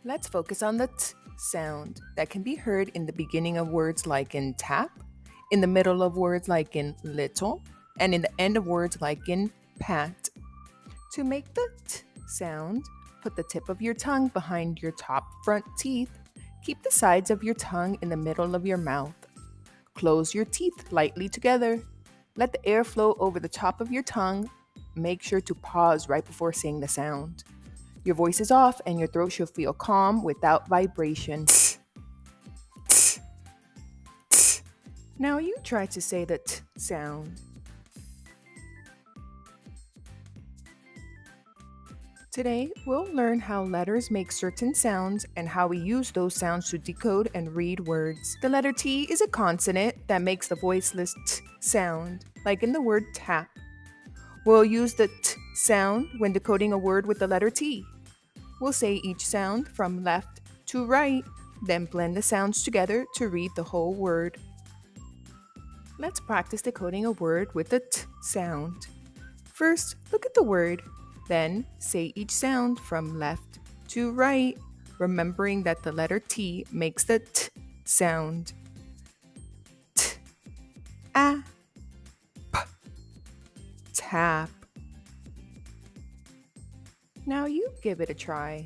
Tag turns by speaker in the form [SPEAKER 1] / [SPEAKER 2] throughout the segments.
[SPEAKER 1] Let's focus on the t sound that can be heard in the beginning of words like in tap, in the middle of words like in little, and in the end of words like in pat. To make the t sound, put the tip of your tongue behind your top front teeth. Keep the sides of your tongue in the middle of your mouth. Close your teeth lightly together. Let the air flow over the top of your tongue. Make sure to pause right before saying the sound. Your voice is off and your throat should feel calm without vibration. Now you try to say the t sound. Today, we'll learn how letters make certain sounds and how we use those sounds to decode and read words. The letter T is a consonant that makes the voiceless t sound, like in the word tap. We'll use the t sound when decoding a word with the letter T. We'll say each sound from left to right, then blend the sounds together to read the whole word. Let's practice decoding a word with the t sound. First, look at the word. Then say each sound from left to right, remembering that the letter T makes the t sound. T, a, p, tap. Now you give it a try.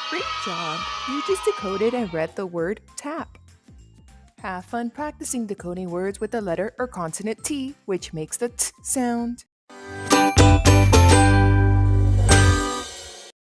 [SPEAKER 1] Great job! You just decoded and read the word tap. Have fun practicing decoding words with the letter or consonant T, which makes the t sound.